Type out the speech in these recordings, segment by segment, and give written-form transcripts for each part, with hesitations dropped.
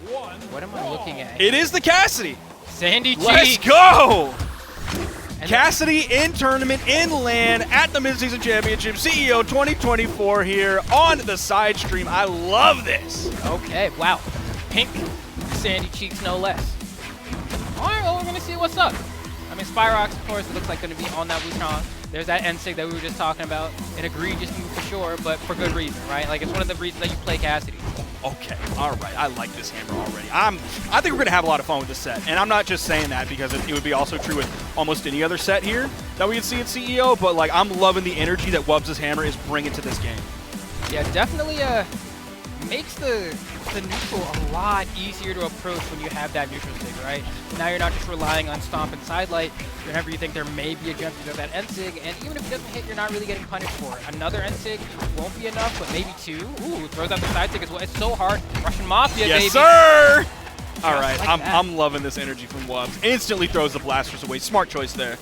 What am I looking at? It is the Cassidy. Sandy G. Let's go! Cassidy in tournament in LAN at the Midseason Championship, CEO 2024 here on the side stream. I love this. Okay, wow. Pink Sandy cheeks, no less. All right, well, we're going to see what's up. I mean, Spyrox, of course, looks like going to be on that Wuchang. There's that N-Sig that we were just talking about. An egregious move for sure, but for good reason, right? Like, it's one of the reasons that you play Cassidy. Okay, all right. I like this hammer already. I think we're going to have a lot of fun with this set. And I'm not just saying that because it would be also true with almost any other set here that we could see at CEO, but, like, I'm loving the energy that wubz' hammer is bringing to this game. Yeah, definitely makes the neutral a lot easier to approach when you have that neutral sig, right? Now you're not just relying on stomp and sidelight. Whenever you think there may be a jump to that N-sig, and even if it doesn't hit, you're not really getting punished for it. Another N-sig won't be enough, but maybe two. Ooh, throws out the side sig as well. It's so hard. Russian Mafia, yes, baby. Sir! All right, like I'm loving this energy from wubz. Instantly throws the blasters away. Smart choice there.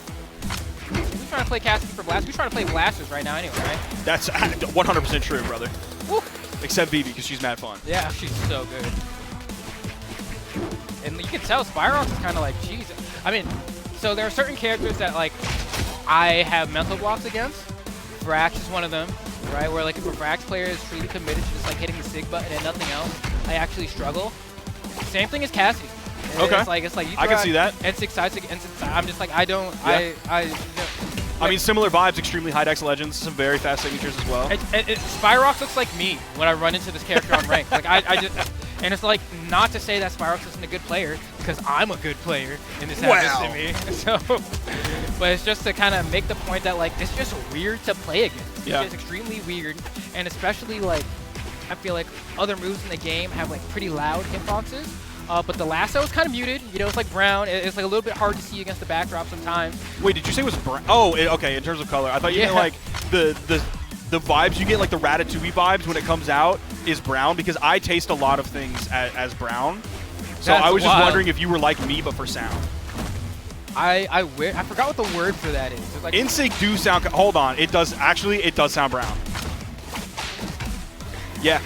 We're trying to play Cassidy for blasters. We're trying to play blasters right now anyway, right? That's 100% true, brother. Woo. Except Vivi, because she's mad fun. Yeah, she's so good. And you can tell Spyrox is kind of like, jeez. I mean, so there are certain characters that, like, I have mental blocks against. Vrax is one of them, right? Where, like, if a Vrax player is truly committed to just, like, hitting the SIG button and nothing else, I actually struggle. Same thing as Cassidy. Okay. It's like you I can see that. N6 side SIG, N6 side. I'm just like, I don't, yeah. I mean, similar vibes, extremely high dex legends, some very fast signatures as well. Spyrox looks like me when I run into this character on rank. Like, I just, and it's like, not to say that Spyrox isn't a good player, because I'm a good player, and this happens to me. So, but it's just to kind of make the point that, like, this is just weird to play against. It's just extremely weird, and especially, like, I feel like other moves in the game have, like, pretty loud hitboxes. But the lasso is kind of muted. You know, it's like brown. It's like a little bit hard to see against the backdrop sometimes. Wait, did you say it was brown? Oh, okay. In terms of color, I thought you meant like the vibes you get, like the Ratatouille vibes when it comes out, is brown because I taste a lot of things as brown. So I was just wondering if you were like me, but for sound. I forgot what the word for that is. Like N-Sig do sound. Hold on, it does sound brown. Yeah.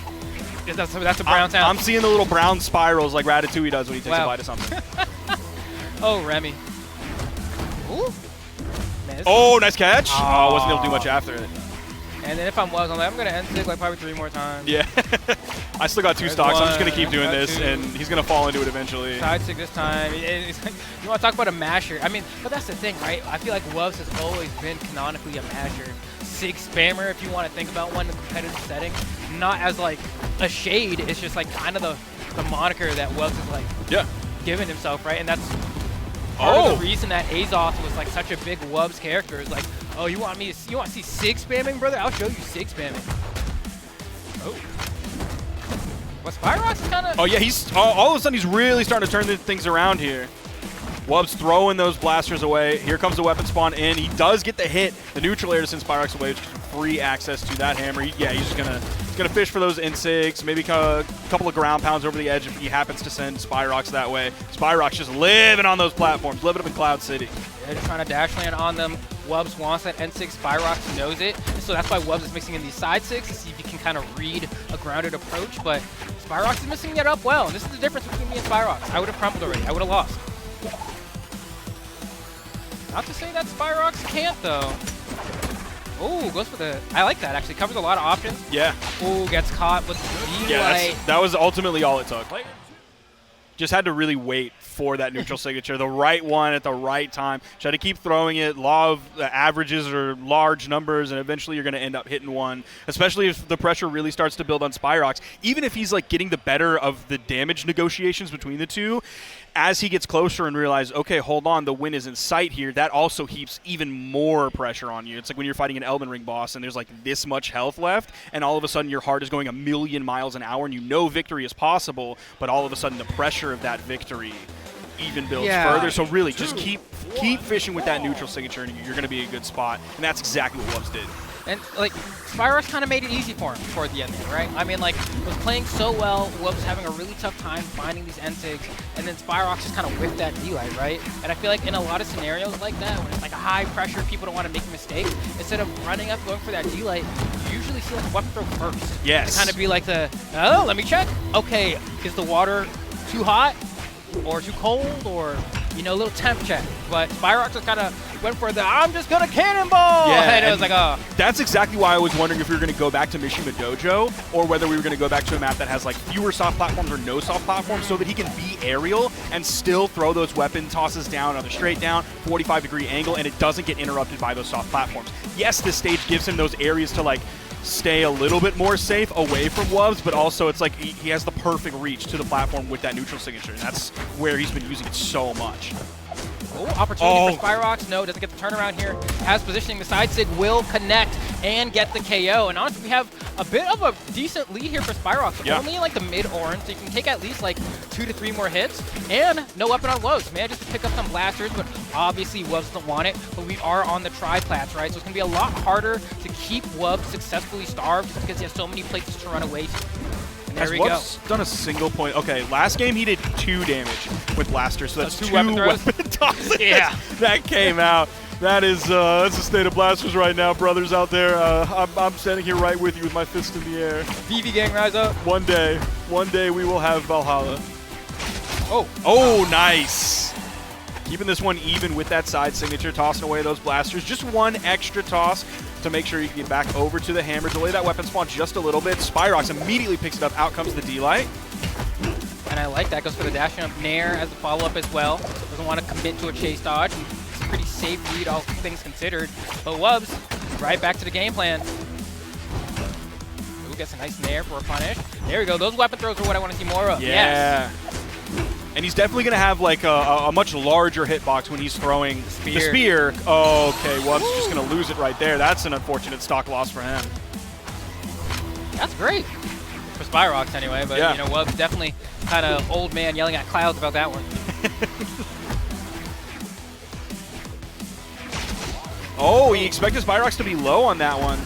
That's a brown sound. I'm seeing the little brown spirals like Ratatouille does when he takes a bite of something. Oh, Remy. Ooh. Man, oh, nice catch. Oh, wasn't able to do much after it. And then if I'm like, I'm going to N-Sig like probably 3 more times. Yeah. I still got 2 stocks. I'm just going to keep doing this, and he's going to fall into it eventually. Side sig this time. You want to talk about a masher. I mean, but that's the thing, right? I feel like wubz has always been canonically a masher. SIG spammer, if you want to think about one in a competitive setting. Not as like a shade, it's just like kind of the moniker that wubz is like given himself, right? And that's part of the reason that Azoth was like such a big wubz character. Is like, oh, you want to see SIG spamming, brother? I'll show you SIG spamming. Oh. Well, Spyrox is kind of... Oh, yeah, he's all of a sudden he's really starting to turn things around here. wubz throwing those blasters away. Here comes the weapon spawn in. He does get the hit, the neutral air to send Spyrox away, which gives him free access to that hammer. Yeah, he's just gonna fish for those N6, maybe a couple of ground pounds over the edge if he happens to send Spyrox that way. Spyrox just living on those platforms, living up in Cloud City. Yeah, just trying to dash land on them. wubz wants that N6, Spyrox knows it, so that's why wubz is mixing in these side 6 to see if you can kind of read a grounded approach, but Spyrox is mixing it up well, and this is the difference between me and Spyrox. I would have crumpled already. I would have lost. Not to say that Spyrox can't, though. Oh, goes for the... I like that, actually. Covers a lot of options. Yeah. Oh, gets caught with the yeah, that was ultimately all it took. Just had to really wait for that neutral signature, the right one at the right time. Try to keep throwing it. Law of averages are large numbers, and eventually you're going to end up hitting one, especially if the pressure really starts to build on Spyrox. Even if he's like getting the better of the damage negotiations between the two, as he gets closer and realizes, okay, hold on, the win is in sight here, that also heaps even more pressure on you. It's like when you're fighting an Elden Ring boss and there's like this much health left, and all of a sudden your heart is going 1,000,000 miles an hour and you know victory is possible, but all of a sudden the pressure of that victory even builds further. So really, just keep fishing with that neutral signature and you're going to be in a good spot. And that's exactly what wubz did. And, like, Spyrox kind of made it easy for him toward the end there, right? I mean, like, was playing so well, wubz having a really tough time finding these N-Sigs, and then Spyrox just kind of whipped that D-Light, right? And I feel like in a lot of scenarios like that, when it's like a high pressure, people don't want to make a mistake, instead of running up, going for that D-Light, you usually see like a weapon throw first. Yes. To kind of be like the, oh, let me check. Okay, is the water too hot or too cold or, you know, a little temp check. But Spyrox just kind of went for the, I'm just going to cannonball! Yeah, and it was like, oh. That's exactly why I was wondering if we were going to go back to Mishima Dojo or whether we were going to go back to a map that has like fewer soft platforms or no soft platforms so that he can be aerial and still throw those weapon tosses down on the straight down, 45-degree angle, and it doesn't get interrupted by those soft platforms. Yes, this stage gives him those areas to like stay a little bit more safe away from wubz, but also it's like he has the perfect reach to the platform with that neutral signature, and that's where he's been using it so much. Oh, opportunity for Spyrox. No, doesn't get the turnaround here. Has positioning. The side sig will connect and get the KO. And honestly, we have a bit of a decent lead here for Spyrox. Yeah. Only in like the mid-orange, so you can take at least like 2 to 3 more hits. And no weapon on wubz. Man, just pick up some blasters, but obviously wubz doesn't want it. But we are on the tri-plats, right? So it's going to be a lot harder to keep wubz successfully starved just because he has so many places to run away to. There we go. Done a single point. Okay, last game he did 2 damage with blasters, so that's 2 weapon tosses. Yeah. That came out. That is that's the state of blasters right now, brothers out there. I'm standing here right with you with my fist in the air. BB gang, rise up. One day we will have Brawlhalla. Oh, nice. Keeping this one even with that side signature, tossing away those blasters. Just one extra toss to make sure you can get back over to the hammer, delay that weapon spawn just a little bit. Spyrox immediately picks it up. Out comes the D-Light. And I like that. Goes for the dashing up Nair as a follow-up as well. Doesn't want to commit to a chase dodge. It's a pretty safe read, all things considered. But wubz, right back to the game plan. Ooh, gets a nice Nair for a punish. There we go. Those weapon throws are what I want to see more of. Yeah. Yes. And he's definitely going to have like a much larger hitbox when he's throwing the spear. Oh, okay, wubz is just going to lose it right there. That's an unfortunate stock loss for him. That's great. For Spyrox anyway, but yeah. you know, wubz definitely kind of old man yelling at clouds about that one. Oh, he expected Spyrox to be low on that one.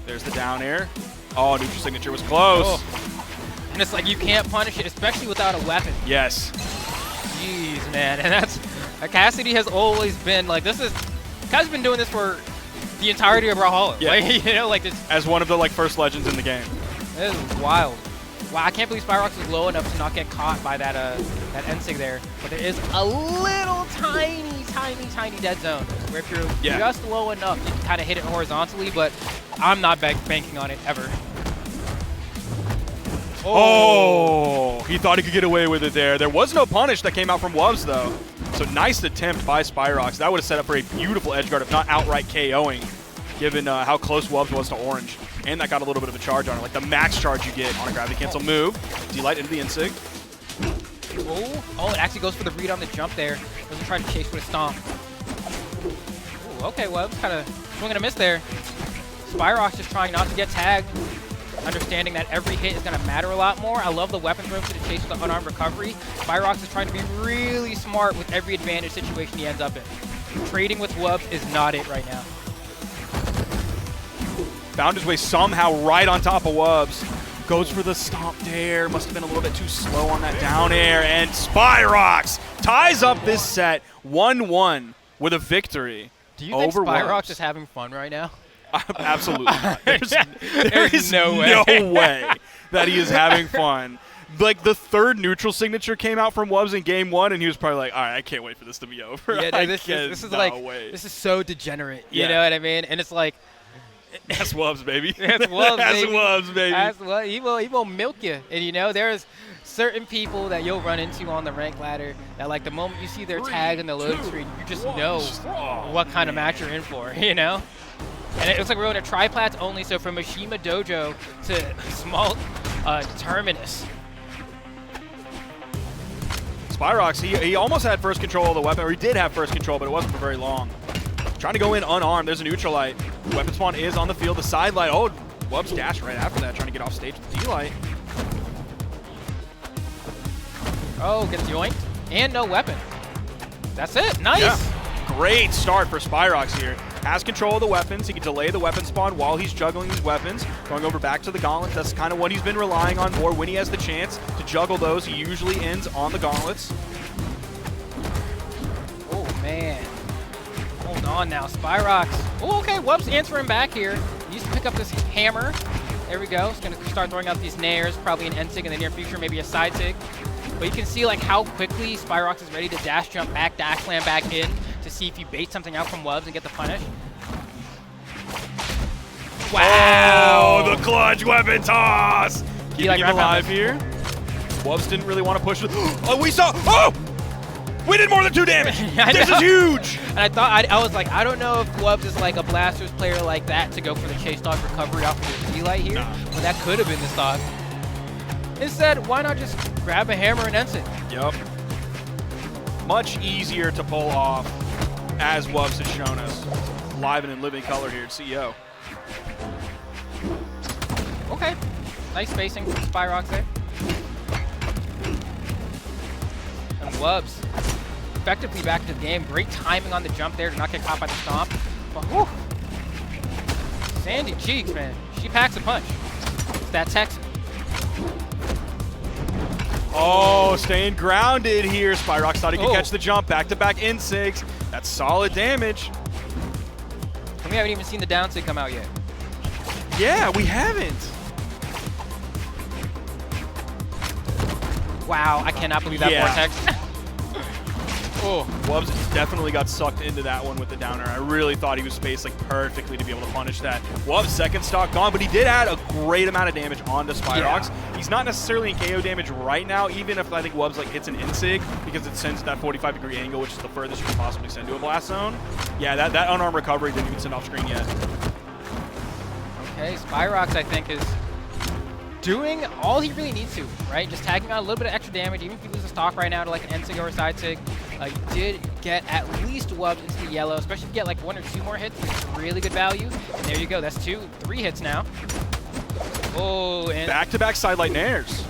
There's the down air. Oh, neutral signature was close. Oh. And it's like you can't punish it, especially without a weapon. Yes. Jeez, man. And that's Cassidy has always been like Cassidy's been doing this for the entirety of Brawlhalla. Yeah. Like, you know, like this. As one of the like first legends in the game. This is wild. Wow, I can't believe Spyrox is low enough to not get caught by that N-Sig there. But there is a little tiny dead zone where if you're just low enough, you can kind of hit it horizontally. But I'm not banking on it ever. Oh, he thought he could get away with it there. There was no punish that came out from wubz, though. So nice attempt by Spyrox. That would have set up for a beautiful edge guard, if not outright KOing, given how close wubz was to orange. And that got a little bit of a charge on it, like the max charge you get on a gravity cancel move. D-Light into the N-Sig. Oh, it actually goes for the read on the jump there. Doesn't try to chase with a stomp. Ooh, okay, wubz kind of swing and a miss there. Spyrox just trying not to get tagged. Understanding that every hit is going to matter a lot more. I love the weapon throw to the chase with the unarmed recovery. Spyrox is trying to be really smart with every advantage situation he ends up in. Trading with wubz is not it right now. Found his way somehow right on top of wubz. Goes for the stomp dare. Must have been a little bit too slow on that down air. And Spyrox ties up this set 1-1 with a victory. Do you think over Spyrox wubz. is having fun right now? Absolutely not. There is no way that he is having fun. Like, the third neutral signature came out from wubz in game 1, and he was probably like, all right, I can't wait for this to be over. Yeah, this is so degenerate. You know what I mean? And it's like, that's wubz, baby. That's wubz, that's baby. wubz, baby. That's what he will milk you. And you know, there's certain people that you'll run into on the rank ladder that, like, the moment you see their tag in the loading screen, you just know what kind of match you're in for. You know. And it looks like we're going to tri-plats only, so from Mishima Dojo to small Terminus. Spyrox, he almost had first control of the weapon, or he did have first control, but it wasn't for very long. Trying to go in unarmed. There's a neutral light. Weapon spawn is on the field. The side light. Oh, wubz dash right after that, trying to get off stage with the D-Light. Oh, gets yoinked. And no weapon. That's it. Nice. Yeah. Great start for Spyrox here. Has control of the weapons. He can delay the weapon spawn while he's juggling these weapons. Going over back to the gauntlets. That's kind of what he's been relying on more when he has the chance to juggle those. He usually ends on the gauntlets. Oh, man. Hold on now. Spyrox. Oh, okay. wubz answering back here. He needs to pick up this hammer. There we go. It's going to start throwing out these nairs, probably an N-sig in the near future, maybe a side sig. But you can see like how quickly Spyrox is ready to dash jump back, dash slam back in to see if you bait something out from wubz and get the punish. Wow! Oh, the clutch weapon toss! Keeping like him alive here. wubz didn't really want to push with. Oh, we saw. Oh! We did more than 2 damage. This is huge. And I thought, I was like, I don't know if wubz is like a Blasters player like that to go for the chase dodge recovery off of the D-Light here. Nah. But that could have been the thought. Instead, why not just grab a hammer and N-sig? Yep. Much easier to pull off, as wubz has shown us. Live and in living color here at CEO. Okay. Nice spacing from Spyrox there. And wubz effectively back to the game. Great timing on the jump there to not get caught by the stomp. But whew, Sandy Cheeks, man. She packs a punch. It's that Texan. Oh, staying grounded here. Spyrox thought he could catch the jump. Back-to-back N-sigs. That's solid damage. And we haven't even seen the down sig come out yet. Yeah, we haven't. Wow, I cannot believe that vortex. Oh, wubz definitely got sucked into that one with the downer. I really thought he was spaced like perfectly to be able to punish that. wubz second stock gone, but he did add a great amount of damage onto Spyrox. Yeah. He's not necessarily in KO damage right now, even if I think wubz like hits an N-sig because it sends that 45-degree angle, which is the furthest you can possibly send to a blast zone. Yeah, that unarmed recovery didn't even send off screen yet. Okay, Spyrox I think is doing all he really needs to, right? Just tagging on a little bit of extra damage, even if you lose a stock right now to like an N-sig or a side sig. You did get at least wubz into the yellow, especially if you get like 1 or 2 more hits, which is really good value. And there you go, that's 3 hits now. Oh, and back-to-back sidelight nairs.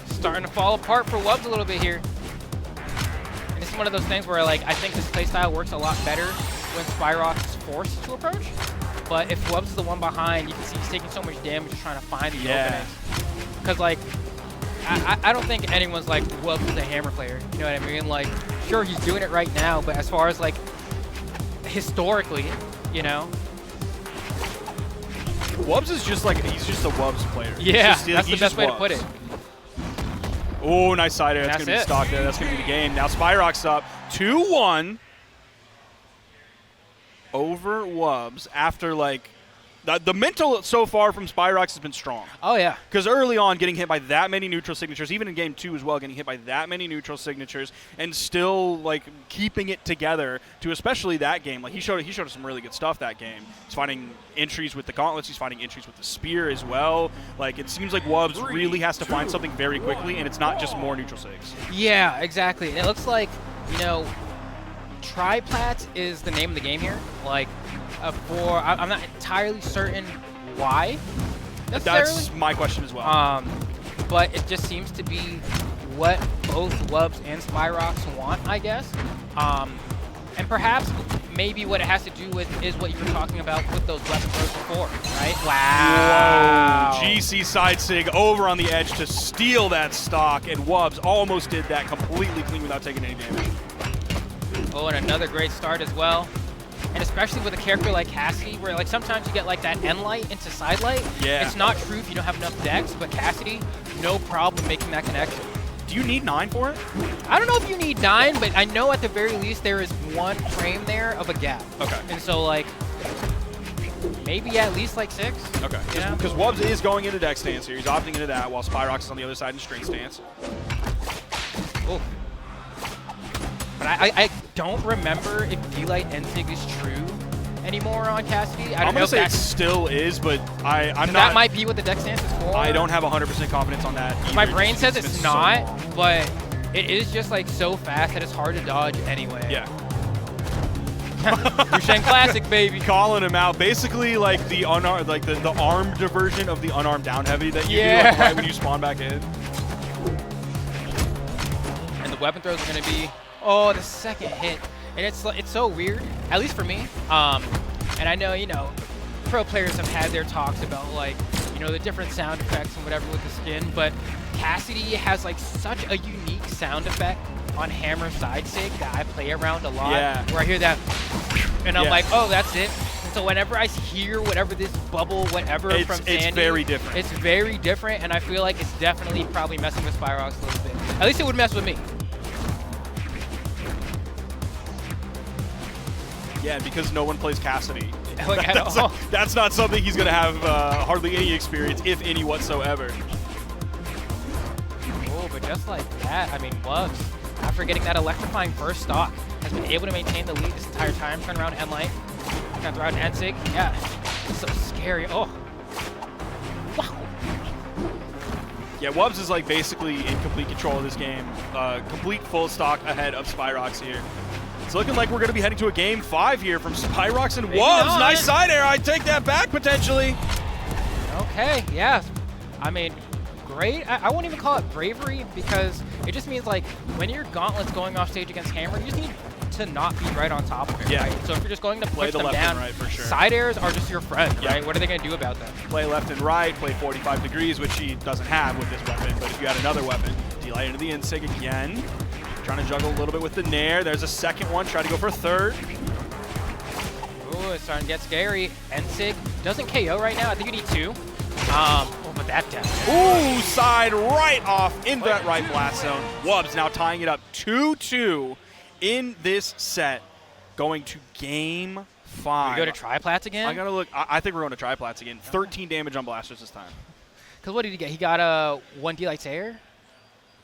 Starting to fall apart for wubz a little bit here. And this is one of those things where like I think this playstyle works a lot better when Spyrox is forced to approach. But if wubz is the one behind, you can see he's taking so much damage just trying to find the openings. Because like, I don't think anyone's like, wubz is a hammer player. You know what I mean? Like, sure, he's doing it right now, but as far as like, historically, you know? wubz is just like, he's just a wubz player. Yeah, that's the best way to put it. Oh, nice side air. That's going to be the stock there. That's going to be the game. Now Spyrox up 2-1 over wubz after like, the mental so far from Spyrox has been strong. Oh, yeah. Because early on, getting hit by that many neutral signatures, even in Game 2 as well, getting hit by that many neutral signatures, and still, like, keeping it together to especially that game. Like, he showed us some really good stuff that game. He's finding entries with the gauntlets. He's finding entries with the spear as well. Like, it seems like wubz really has to find something very quickly, and it's not just more neutral sigs. Yeah, exactly. And it looks like, you know, Triplat is the name of the game here. Like, I'm not entirely certain why. That's my question as well. But it just seems to be what both wubz and Spyrox want, I guess. And perhaps maybe what it has to do with is what you were talking about with those weapon throws before, right? Wow. Whoa. GC side sig over on the edge to steal that stock, and wubz almost did that completely clean without taking any damage. Oh, and another great start as well. And especially with a character like Cassidy, where like sometimes you get like that N-light into side light. Yeah. It's not true if you don't have enough dex, but Cassidy, no problem making that connection. Do you need 9 for it? I don't know if you need 9, but I know at the very least there is 1 frame there of a gap. Okay. And so like, maybe at least like 6. Okay. Because wubz is going into dex stance here. He's opting into that while Spyrox is on the other side in straight stance. Oh. But I don't remember if D-Light N-sig is true anymore on Cassidy. I don't know if that still is, but I'm not. That might be what the dex stance is for. I don't have 100% confidence on that either. My brain says it's not, but it is just like so fast that it's hard to dodge anyway. Yeah. Rushen Classic, baby. Calling him out. Basically like the unarmed, like the armed version of the unarmed down heavy that you do like, right when you spawn back in. And the weapon throws are going to be, oh, the second hit. And it's so weird, at least for me. And I know, you know, pro players have had their talks about like, you know, the different sound effects and whatever with the skin, but Cassidy has like such a unique sound effect on hammer side sig that I play around a lot. Yeah. Where I hear that, and I'm like, oh, that's it. So whenever I hear whatever this bubble, whatever from Sandy, it's very different. It's very different, and I feel like it's definitely probably messing with Spyrox a little bit. At least it would mess with me. Yeah, and because no one plays Cassidy, Like, that's not something he's going to have hardly any experience, if any whatsoever. Oh, but just like that, I mean, wubz, after getting that electrifying first stock, has been able to maintain the lead this entire time. Turn around end light, got throw out an N-Sig. Yeah, so scary. Oh, wow. Yeah, wubz is like basically in complete control of this game. Complete full stock ahead of Spyrox here. It's looking like we're going to be heading to a game 5 here from Spyrox and wubz. Nice side air. I'd take that back potentially. Okay, yeah. I mean, great. I won't even call it bravery because it just means like when your gauntlet's going off stage against Hammer, you just need to not be right on top of it, yeah. right? So if you're just going to push them left down, and right for sure. Side airs are just your friend, Yeah. right? What are they going to do about that? Play left and right, play 45 degrees, which he doesn't have with this weapon, but if you had another weapon, D-Light into the N-Sig again. Trying to juggle a little bit with the Nair. There's a second one, try to go for a third. Ooh, it's starting to get scary. N-Sig doesn't KO right now. I think you need 2. Oh, but that damage. Ooh, side right off into that right blast zone. wubz now tying it up 2-2 in this set. Going to game 5. We go to triplats again? I gotta look. I think we're going to triplats again. 13 damage on blasters this time. Because what did he get? He got a 1 D-Light air?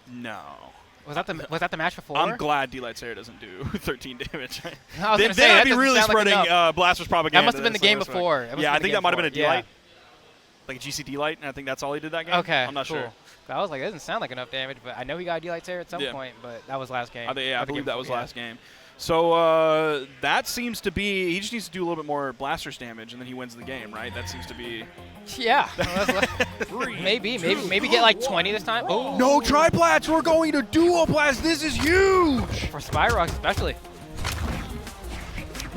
No. Was that the match before? I'm glad D-Light Sarah doesn't do 13 damage. I was then gonna say, I'd be really spreading blasters propaganda. That must have been the game before. Yeah, I think that might have been a D-Light. Yeah. Like a GC D-Light, and I think that's all he did that game. Okay, I'm not cool. sure. I was like, it doesn't sound like enough damage, but I know he got a D-Light air at some point, but that was last game. I believe that was last game. So that seems to be, he just needs to do a little bit more blasters damage, and then he wins the game, right? That seems to be... Yeah. maybe get like 20 this time. Oh. No triplats, we're going to dual blast. This is huge! For Spyrox especially.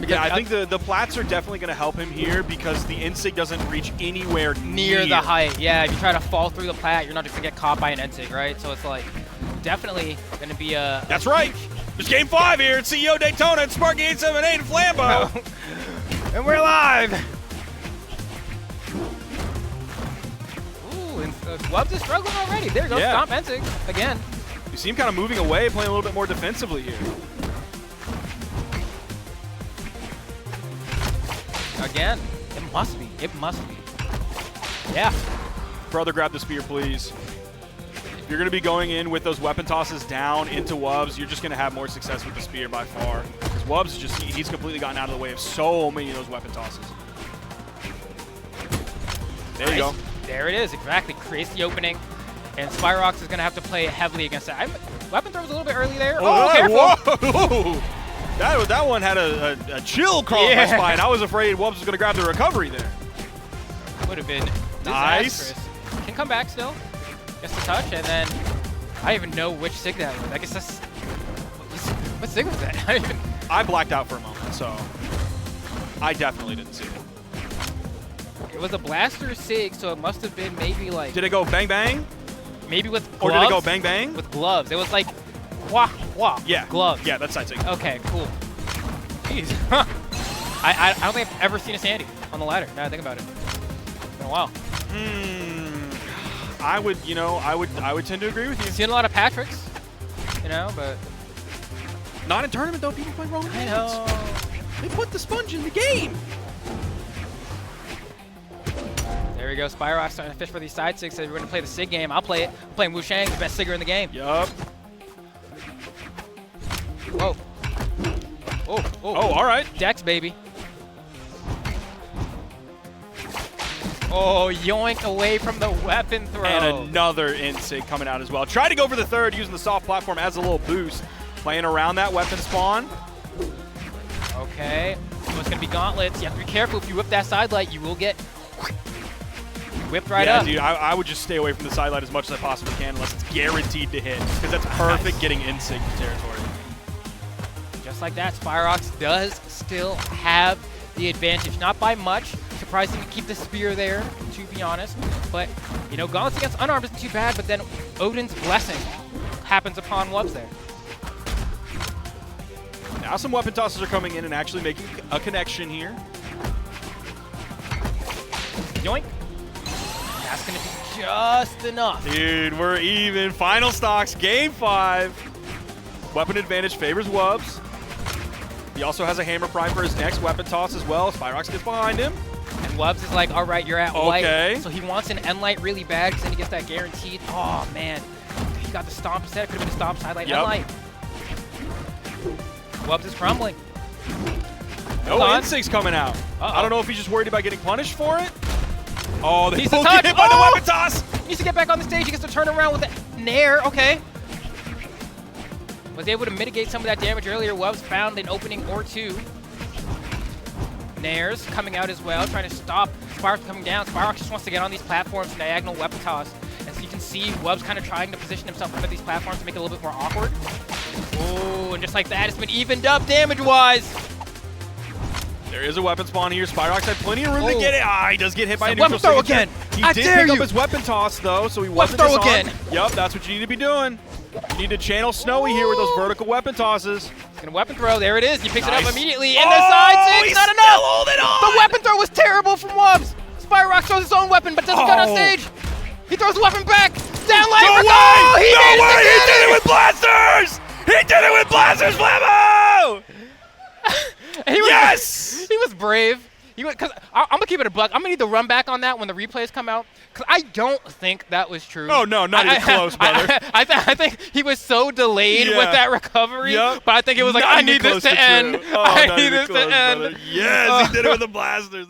Yeah, I think the plats are definitely going to help him here because the N-Sig doesn't reach anywhere near the height. Yeah, if you try to fall through the plat, you're not just going to get caught by an N-Sig, right? So it's like definitely going to be a... That's right. It's game 5 here at CEO Daytona and Sparky 878 and Flambeau. And we're live. Ooh, and wubz is struggling already. There goes Stomp N-Sig again. You see him kind of moving away, playing a little bit more defensively here. Again, it must be. It must be. Yeah. Brother, grab the spear, please. If you're going to be going in with those weapon tosses down into wubz, you're just going to have more success with the spear by far. Because wubz is just, he's completely gotten out of the way of so many of those weapon tosses. There you go. There it is. Exactly. Creates the opening. And Spyrox is going to have to play heavily against that. Weapon throw was a little bit early there. Oh, careful. Whoa. That one had a chill crawl up my spine. I was afraid wubz was going to grab the recovery there. Would have been disastrous. Nice. Can come back still. Gets the touch, and then I don't even know which sig that was. I guess that's... What sig was that? I blacked out for a moment, so I definitely didn't see it. It was a blaster sig, so it must have been maybe like... Did it go bang bang? Maybe with gloves? Or did it go bang bang? With gloves. It was like... Wah, wah. Yeah. Gloves. Yeah, that's side sig. Okay, cool. Jeez. I don't think I've ever seen a Sandy on the ladder, now I think about it. It's been a while. I would tend to agree with you. Seen a lot of Patricks, but... Not in tournament, though. People play wrong games. I know. They put the sponge in the game. There we go. Spyrox starting to fish for these side sigs. Says we're going to play the sig game. I'll play it. I'm playing Wu Shang, the best sigger in the game. Yup. Whoa. Oh, all right. Dex, baby. Oh, yoink away from the weapon throw. And another N-Sig coming out as well. Try to go for the third using the soft platform as a little boost. Playing around that weapon spawn. Okay. So it's going to be gauntlets. You have to be careful. If you whip that side light, you will get whipped right up. Dude, I would just stay away from the side light as much as I possibly can unless it's guaranteed to hit. Because that's perfect getting N-Sig territory. Just like that, Spyrox does still have the advantage. Not by much. Surprising to keep the spear there, to be honest. But, gauntlets against unarmed isn't too bad, but then Odin's blessing happens upon wubz there. Now some weapon tosses are coming in and actually making a connection here. Yoink. That's going to be just enough. Dude, we're even. Final stocks, game 5. Weapon advantage favors wubz. He also has a hammer prime for his next weapon toss as well. Spyrox gets behind him. And wubz is like, all right, you're at Okay. white. So he wants an end light really bad because then he gets that guaranteed. Oh, man. He got the stomp instead. Could have been a stomp side light, end light. wubz is crumbling. No instincts coming out. I don't know if he's just worried about getting punished for it. Oh, they He's both get hit by the weapon toss. He needs to get back on the stage. He gets to turn around with a nair. Okay. Was able to mitigate some of that damage earlier. wubz found an opening or two. Nairs coming out as well, trying to stop Spyrox coming down. Spyrox just wants to get on these platforms, diagonal weapon toss. As you can see, wubz kind of trying to position himself under these platforms to make it a little bit more awkward. Oh, and just like that, it's been evened up damage-wise. There is a weapon spawn here. Spyrox had plenty of room to get it. He does get hit by a weapon neutral throw signature. again. He did pick up his weapon toss, though, so he wasn't throw disarmed. again. Yep, that's what you need to be doing. You need to channel Snowy here with those vertical weapon tosses. Gonna weapon throw. There it is. He picks it up immediately. In Oh, the side six. he's Not still enough. holding on. The weapon throw was terrible from wubz. Spyrox throws his own weapon, but doesn't get on stage. He throws the weapon back. Down light. No way! No way! He did it with blasters! He did it with blasters, Flammo! Yes! He was brave. Because I'm gonna keep it a buck. I'm gonna need the run back on that when the replays come out. Because I don't think that was true. Oh no, not even close, brother. I think he was so delayed with that recovery. But I think it was like, I need this to end. Oh, I need this to end. Yes, he did it with the blasters.